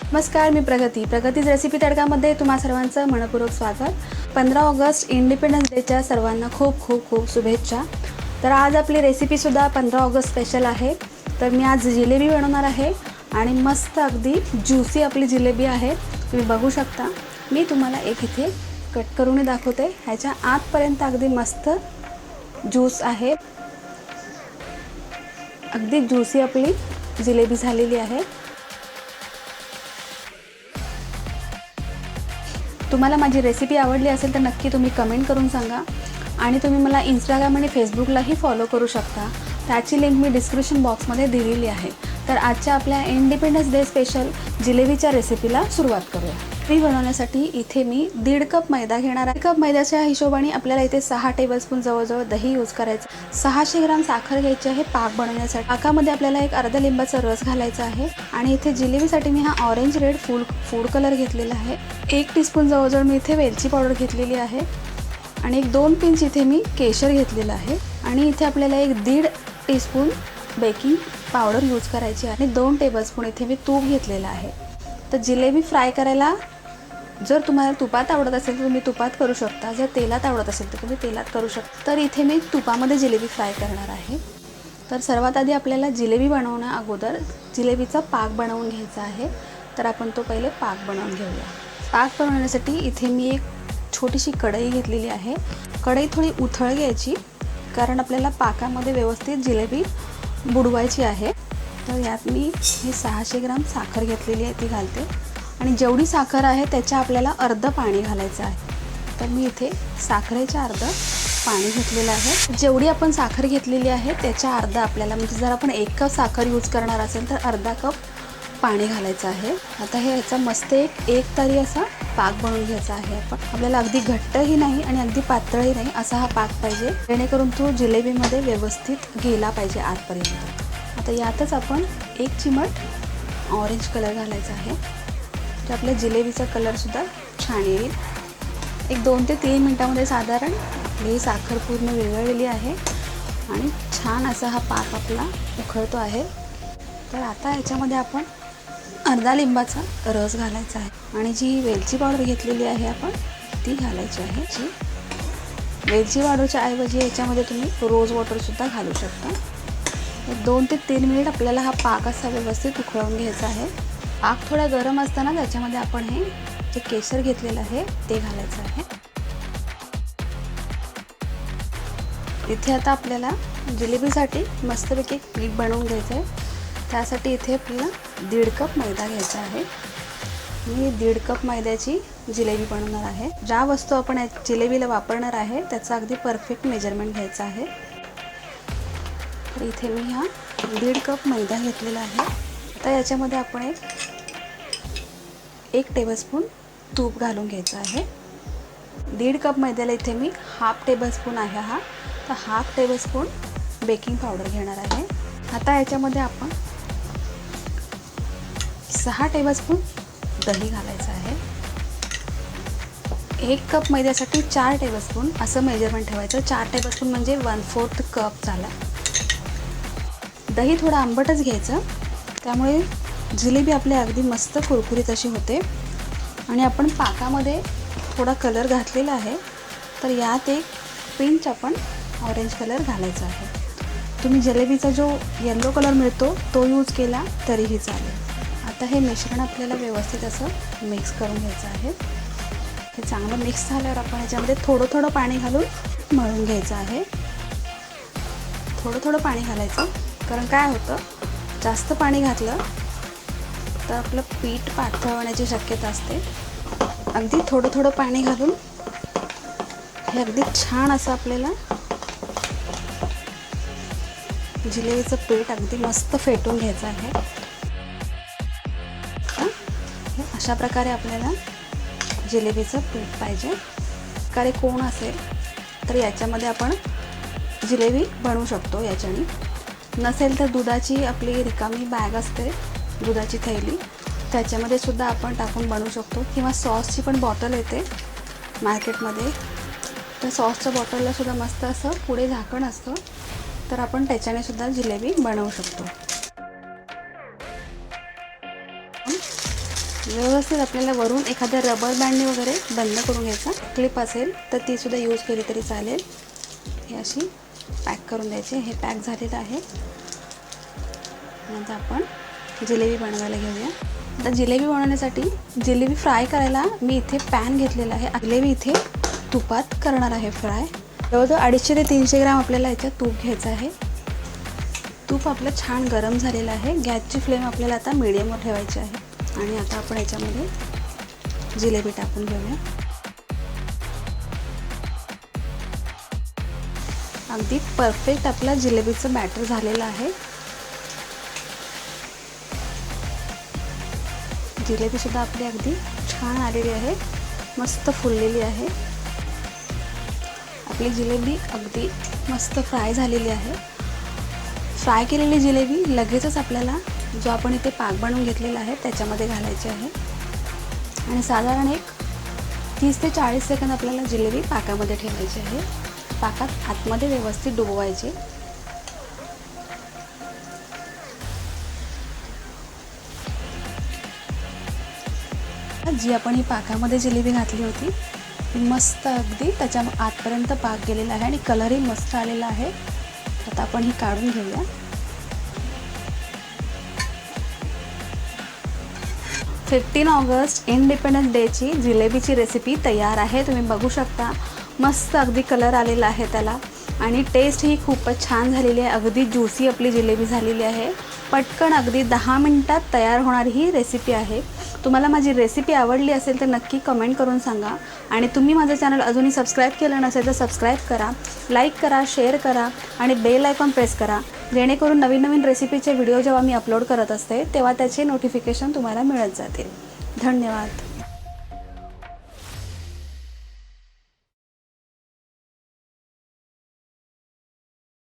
नमस्कार, मी प्रगतीच रेसिपी तडकामध्ये तुम्हा सर्वांचं मनपूर्वक स्वागत। 15 ऑगस्ट इंडिपेंडन्स डेच्या सर्वांना खूप खूप खूप शुभेच्छा। तर आज आपली रेसिपीसुद्धा 15 ऑगस्ट स्पेशल आहे। तर मी आज जिलेबी बनवणार आहे आणि मस्त अगदी ज्यूसी आपली जिलेबी आहे, तुम्ही बघू शकता। मी तुम्हाला एक इथे कट करून दाखवते। ह्याच्या आतपर्यंत अगदी मस्त ज्यूस आहे, अगदी ज्यूसी आपली जिलेबी झालेली आहे। तुम्हाला माझी रेसिपी आवडली असेल तर नक्की तुम्ही कमेंट करून सांगा आणि तुम्ही मला इंस्टाग्राम आणि फेसबुकलाही फॉलो करू शकता। त्याची लिंक मी डिस्क्रिप्शन बॉक्समध्ये दिलेली आहे। तर आजच्या आपल्या इंडिपेंडन्स डे स्पेशल जिलेबीच्या रेसिपीला सुरुवात करूया। ती बनवण्यासाठी इथे मी 1.5 कप मैदा घेणार आहे। कप मैद्याच्या हिशोबाने आपल्याला इथे 6 टेबलस्पून जवळजवळ दही यूज करायचं। 600 ग्राम साखर घ्यायची आहे पाक बनवण्यासाठी। पाकामध्ये आपल्याला एक अर्धा लिंबाचा रस घालायचा आहे आणि इथे जिलेबीसाठी मी हा ऑरेंज रेड फूड कलर घेतलेला आहे। 1 टीस्पून जवळजवळ मी इथे वेलची पावडर घेतलेली आहे आणि 1-2 पिंच इथे मी केशर घेतलेलं आहे आणि इथे आपल्याला 1.5 टीस्पून बेकिंग पावडर यूज करायची आहे आणि 2 टेबलस्पून इथे मी तूप घेतलेलं आहे। तर जिलेबी फ्राय करायला जर तुम्हाला तुपात आवडत असेल तर तुम्ही तुपात करू शकता, जर तेलात आवडत असेल तर तुम्ही तेलात करू शकता। तर इथे मी तुपामध्ये जिलेबी फ्राय करणार आहे। तर सर्वात आधी आपल्याला जिलेबी बनवण्या अगोदर जिलेबीचा पाक बनवून घ्यायचा आहे। तर आपण तो पहिले पाक बनवून घेऊया। पाक बनवण्यासाठी इथे मी एक छोटीशी कढई घेतलेली आहे। कढई थोडी उथळ घ्यायची, कारण आपल्याला पाकामध्ये व्यवस्थित जिलेबी बुडवायची आहे। तर यात मी ही 600 ग्राम साखर घेतलेली आहे, ती घालते आणि जेवढी साखर आहे त्याच्या आपल्याला अर्ध पाणी घालायचं आहे। तर मी इथे साखरेच्या अर्ध पाणी घेतलेलं आहे। जेवढी आपण साखर घेतलेली आहे त्याच्या अर्ध आपल्याला, म्हणजे जर आपण 1 कप साखर यूज करणार असेल तर अर्धा कप पाणी घालायचं आहे। आता हे याचा मस्त एक तरी असा पाक बनवून घ्यायचा आहे। आपल्याला अगदी घट्टही नाही आणि अगदी पातळही नाही असा हा पाक पाहिजे, जेणेकरून तो जिलेबीमध्ये व्यवस्थित गेला पाहिजे आतपर्यंत। आता यातच आपण 1 चिमट ऑरेंज कलर घालायचा आहे, तर आपल्या जिलेबीचा कलरसुद्धा छान येईल। एक 2 ते 3 मिनटामध्ये साधारण आपली साखर पूर्ण विरघळलेली आहे आणि छान असा हा पाक आपला उकळतो आहे। तर आता ह्याच्यामध्ये आपण अर्धा लिंबाचा रस घालायचा आहे आणि जी वेलची पावडर घेतलेली आहे आपण ती घालायची आहे। जी वेलची पावडरच्या ऐवजी याच्यामध्ये तुम्ही रोज वॉटरसुद्धा घालू शकता। 2 ते 3 मिनिट आपल्याला हा पाक असा व्यवस्थित उकळवून घ्यायचा आहे। पाक थोडा गरम असताना त्याच्यामध्ये आपण हे जे केशर घेतलेलं आहे ते घालायचं आहे। इथे आता आपल्याला जिलेबीसाठी मस्तपैकी पीठ बनवून घ्यायचं आहे। त्यासाठी इथे आपल्याला 1.5 कप मैदा घ्यायचा आहे। मी 1.5 कप मैद्याची जिलेबी बनवणार आहे। ज्या वस्तू आपण जिलेबीला वापरणार आहे त्याचा अगदी परफेक्ट मेजरमेंट घ्यायचा आहे। तर इथे मी हा 1.5 कप मैदा घेतलेला आहे। आता याच्यामध्ये आपण 1 टेबलस्पून तूप घालून घ्यायचं आहे। 1.5 कप मैद्याला इथे मी हाफ टेबलस्पून आहे हा, तर हाफ टेबलस्पून बेकिंग पावडर घेणार आहे। आता याच्यामध्ये आपण 6 टेबलस्पून दही घालायचं आहे। 1 कप मैद्यासाठी 4 टेबलस्पून असं मेजरमेंट ठेवायचं। 4 टेबलस्पून म्हणजे 1/4 कप झाला। दही थोडं आंबटच घ्यायचं, त्यामुळे जिलेबी आपली अगदी मस्त कुरकुरीत अशी होते। आणि आपण पाकामध्ये थोडा कलर घातलेला आहे, तर यात 1 पिंच आपण ऑरेंज कलर घालायचा आहे। तुम्ही जिलेबीचा जो येलो कलर मिळतो तो यूज केला तरीही चालेल। आता हे मिश्रण आपल्याला व्यवस्थित असं मिक्स करून घ्यायचं आहे। हे चांगलं मिक्स झाल्यावर आपण याच्यामध्ये थोडं थोडं पाणी घालून मळून घ्यायचं आहे। थोडं थोडं पाणी घालायचं, कारण काय होतं, जास्त पाणी घातलं तर आपलं पीठ पातळ होण्याची शक्यता असते। अगदी थोडं थोडं पाणी घालून हे अगदी छान असं आपल्याला जिलेबीचं पीठ अगदी मस्त फेटून घ्यायचं आहे। अशा प्रकारे आपल्याला जिलेबीचं पीठ पाहिजे। प्रकारे कोण असेल तर याच्यामध्ये आपण जिलेबी बनवू शकतो। याच्याने नसेल तर दुधाची आपली रिकामी बॅग असते, दुधाची थैली, त्याच्यामध्ये सुद्धा आपण टाकून बनवू शकतो। किंवा सॉसची पण बॉटल येते मार्केटमध्ये, तर सॉसच्या बॉटलला सुद्धा मस्त असं पुढे झाकण असतं, तर आपण त्याच्याने सुद्धा जिलेबी बनवू शकतो। व्यवस्थित आपल्याला वरून एखाद्या रबर बँडने वगैरे बंद करून घ्यायचा. क्लिप असेल तर ती सुद्धा यूज केली तरी चालेल. हे अशी पॅक करून द्यायची. हे पॅक झालेलं आहे. आता आपण जिलेबी बनवायला घेऊया. आता जिलेबी बनवण्यासाठी जिलेबी फ्राय करायला मी इथे पॅन घेतलेला आहे. जिलेबी इथे तुपात करणार आहे फ्राय. जवळजवळ 250 ते 300 ग्रॅम आपल्याला याच्यात तूप घ्यायचं आहे. तूप आपलं छान गरम झालेलं आहे. गॅसची फ्लेम आपल्याला आता मीडियमवर ठेवायची आहे. आणि आता आपण याच्यामध्ये जिलेबी टाकून घेऊया. अगदी परफेक्ट आपला जिलेबीचं बॅटर झालेलं आहे. जिलेबी सुद्धा आपली अगदी छान आलेली आहे. मस्त फुललेली आहे. आपली जिलेबी अगदी मस्त फ्राय झालेली आहे. फ्राय केलेली जिलेबी लगेचच आपल्याला जो आपण इथे पाक बनवून घेतलेला आहे त्याच्यामध्ये घालायची आहे. आणि साधारण एक 30 ते 40 सेकंद आपल्याला जिलेबी पाकामध्ये ठेवायची आहे. पाकात आतमध्ये व्यवस्थित डुबवायचे. जी आपण ही पाकामध्ये जिलेबी घातली होती ती मस्त अगदी त्याच्या आतपर्यंत पाक गेलेला आहे आणि कलरही मस्त आलेला आहे. आता आपण ही काढून घेऊया. ऑगस्ट इंडिपेंडन्स डेची जिलेबीची रेसिपी तयार आहे. तुम्ही बघू शकता मस्त अगदी कलर आलेला आहे त्याला आणि टेस्ट ही खूपच छान झालेली आहे. अगदी ज्युसी आपली जिलेबी झालेली आहे. पटकन अगदी 10 मिनिटात तयार होणारी ही रेसिपी आहे. तुम्हाला माझी रेसिपी आवडली असेल तर नक्की कमेंट करून सांगा. आणि तुम्ही माझं चॅनल अजूनही सबस्क्राईब केलं नसेल तर सबस्क्राईब करा, लाईक करा, शेअर करा आणि बेल आयकॉन प्रेस करा, जेणेकरून नवीन नवीन रेसिपीचे व्हिडिओ जेव्हा मी अपलोड करत असते तेव्हा त्याचे नोटिफिकेशन तुम्हाला मिळत जातील. धन्यवाद.